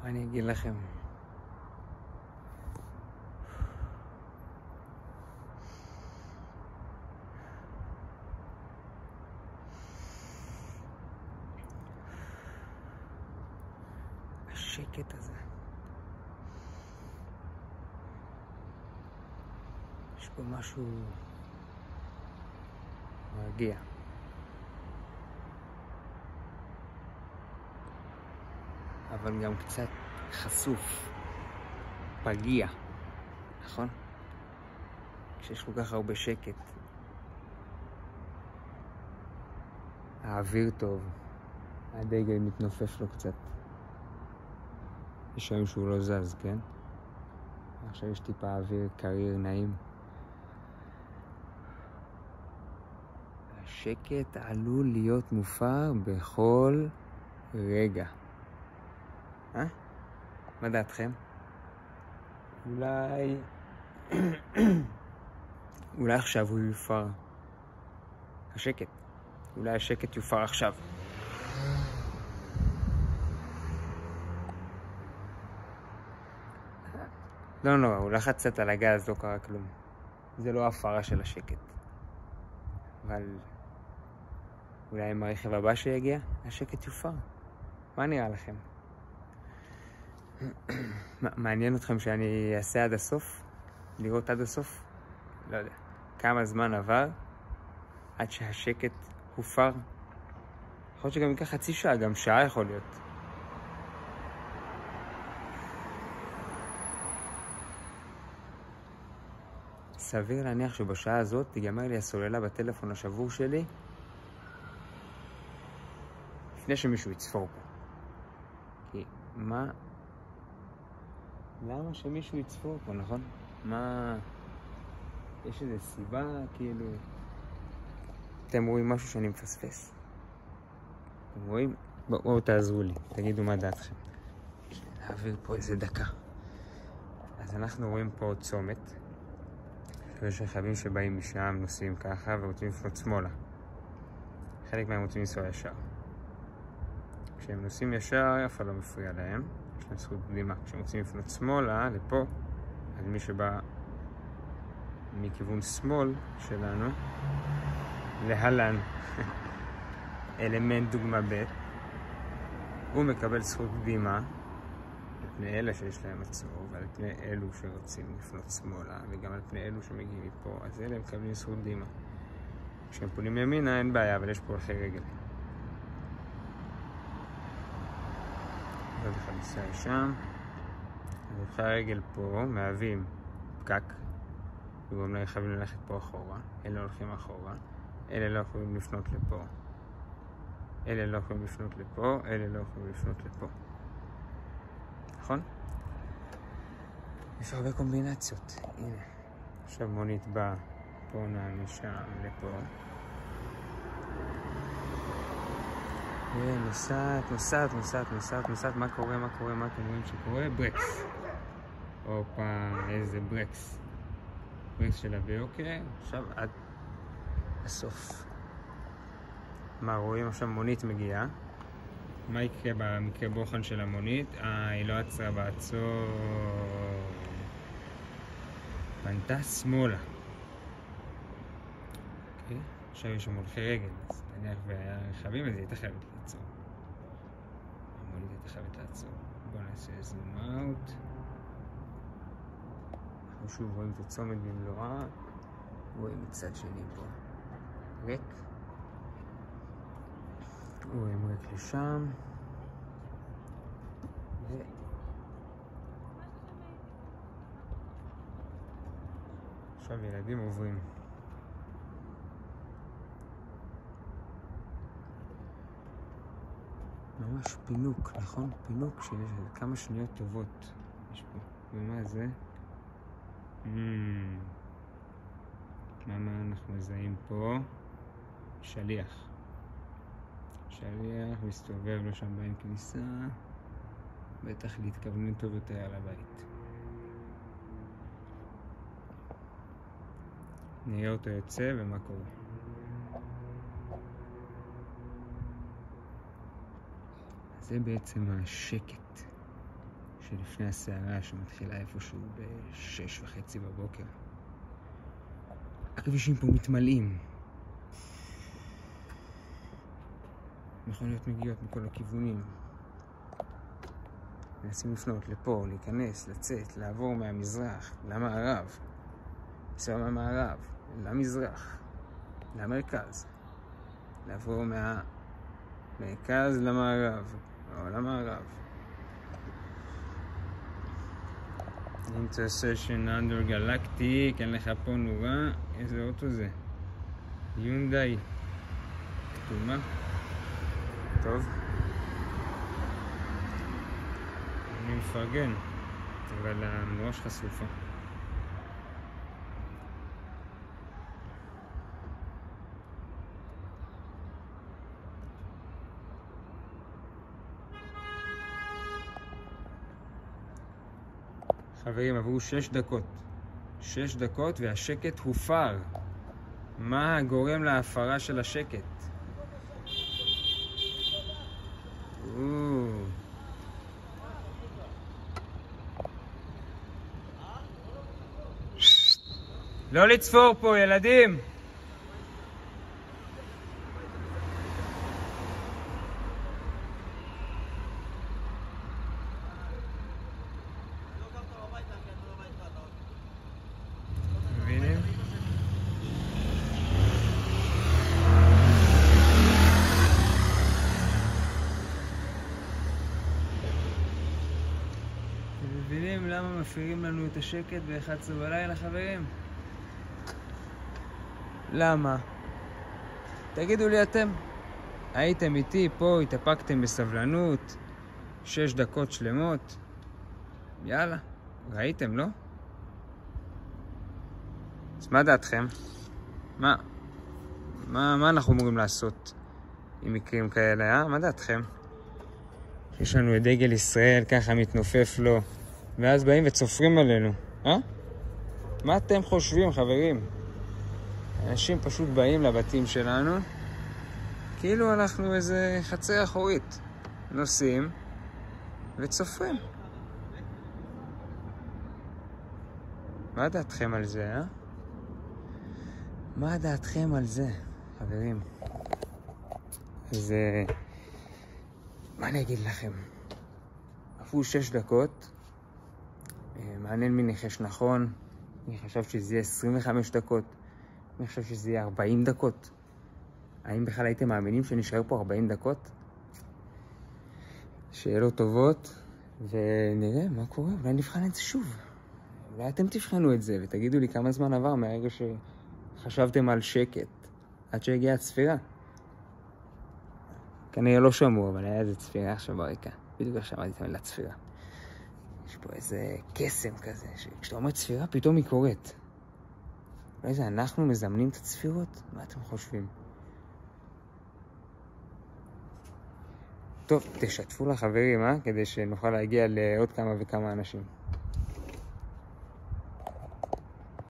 מה אני אגיד לכם? השקט הזה. יש פה משהו מרגיע. אבל גם קצת חשוף, פגיע, נכון? כשיש כל כך הרבה שקט. האוויר טוב, הדגל מתנופף לו קצת. יש היום שהוא לא זז, כן? עכשיו יש טיפה אוויר קריר, נעים. השקט עלול להיות מופר בכל רגע. מה דעתכם? אולי עכשיו הוא יופר. השקט. אולי השקט יופר עכשיו. לא, הוא לחץ קצת על הגז, לא קרה כלום. זה לא הפרה של השקט. אבל אולי עם הרכב הבא שיגיע, השקט יופר. מה נראה לכם? מעניין אתכם שאני אעשה עד הסוף? לראות עד הסוף? לא יודע. כמה זמן עבר עד שהשקט הופר? יכול להיות שגם ייקח חצי שעה, גם שעה יכול להיות. סביר להניח שבשעה הזאת תיגמר לי הסוללה בטלפון השבור שלי לפני שמישהו יצפור פה. כי למה שמישהו יצפור פה, נכון? יש איזו סיבה, כאילו... אתם רואים משהו שאני מפספס? אתם רואים? בואו תעזרו לי, תגידו מה דעתכם. נעביר פה איזה דקה. אז אנחנו רואים פה צומת. ויש רכבים שבאים משם, נוסעים ככה, ורוצים לפנות שמאלה. חלק מהם רוצים לנסוע ישר. כשהם נוסעים ישר, אף אחד לא מפריע להם. יש להם זכות קדימה. כשהם רוצים לפנות שמאלה, לפה, אז מי שבא מכיוון שמאל שלנו, להלן, אלמנט דוגמה ב', הוא מקבל זכות קדימה, על פני אלה שיש להם עצור, ועל פני אלו שרוצים לפנות שמאלה, וגם על פני אלו שמגיעים מפה, אז אלה מקבלים זכות קדימה. כשהם פונים ימינה אין בעיה, אבל יש פה הולכי רגל. עוד אחד ניסה לשם. הולכי הרגל פה מהווים פקק, וגורם להם חייבים ללכת פה אחורה. אלה הולכים אחורה. אלה לא יכולים לפנות לפה. אלה לא יכולים לפנות לפה. אלה לא יכולים לפנות לפה. נכון? יש הרבה קומבינציות. הנה. עכשיו מונית באה. פה משם לפה. נוסעת. מה קורה? מה אתם רואים שקורה? ברקס. אופה, איזה ברקס. ברקס שלה ביוקר. עכשיו עד הסוף. מה רואים? עכשיו מונית מגיעה. מה יקרה במקרה בוחן של המונית? היא לא עצרה בעצור. פנתה שמאלה. אוקיי? עכשיו יש שם הולכי רגל. אז נניח והרכבים, אז היא הייתה חייבת לעצור. המונית הייתה חייבת לעצור. בואו נעשה זום אאוט. אנחנו שוב רואים את הצומת במלואה. רואים מצד שני פה. ריק. רואים ריק לשם. עכשיו ילדים עוברים. ממש פינוק, נכון? פינוק שיש כמה שניות טובות. יש פה. ומה זה? מה אנחנו מזהים פה? שליח. שליח מסתובב לו שם בין כניסה. בטח להתכוונן טוב יותר על הבית. נראה אותו יוצא ומה קורה. זה בעצם השקט. שלפני הסערה שמתחילה איפשהו ב6:30 בבוקר. הכבישים פה מתמלאים. מכוניות מגיעות מכל הכיוונים. מנסים לפנות לפה, להיכנס, לצאת, לעבור מהמזרח למערב. לנסוע מהמערב למזרח, למרכז. לעבור מהמרכז למערב, או למערב. Intersection under Galactic, אין לך פה נורה. איזה אוטו זה? יונדאי. כתומה. טוב. אני מפרגן, אבל המנורה שלך שרופה. חברים, עברו 6 דקות. 6 דקות והשקט הופר. מה גורם להפרה של השקט? לא לצפור פה, ילדים! מבינים? אתם מבינים למה מפריעים לנו את השקט ב-11 בלילה, חברים? למה? תגידו לי אתם. הייתם איתי פה, התאפקתם בסבלנות 6 דקות שלמות. יאללה, ראיתם, לא? אז מה דעתכם? מה אנחנו אמורים לעשות עם מקרים כאלה, מה דעתכם? יש לנו את דגל ישראל, ככה מתנופף לו, ואז באים וצופרים עלינו, מה אתם חושבים, חברים? אנשים פשוט באים לבתים שלנו, כאילו אנחנו איזה חצר אחורית. נוסעים וצופרים. מה דעתכם על זה, מה דעתכם על זה, חברים? אז מה אני אגיד לכם? עברו 6 דקות. מעניין מי ניחש נכון. אני חשב שזה יהיה 25 דקות. אני חושב שזה יהיה 40 דקות. האם בכלל הייתם מאמינים שנשאר פה 40 דקות? שאלות טובות, ונראה מה קורה. אולי נבחן את זה שוב. אולי אתם תבחנו את זה, ותגידו לי כמה זמן עבר מהרגע שחשבתם על שקט, עד שהגיעה הצפירה. כנראה לא שמעו, אבל היה איזה צפירה עכשיו ברקע. בדיוק עכשיו שמעתי את המילה צפירה. יש פה איזה קסם כזה, שכשאתה אומר צפירה, פתאום היא קורית. אולי זה אנחנו מזמנים את הצפירות? מה אתם חושבים? טוב, תשתפו לחברים, כדי שנוכל להגיע לעוד כמה וכמה אנשים.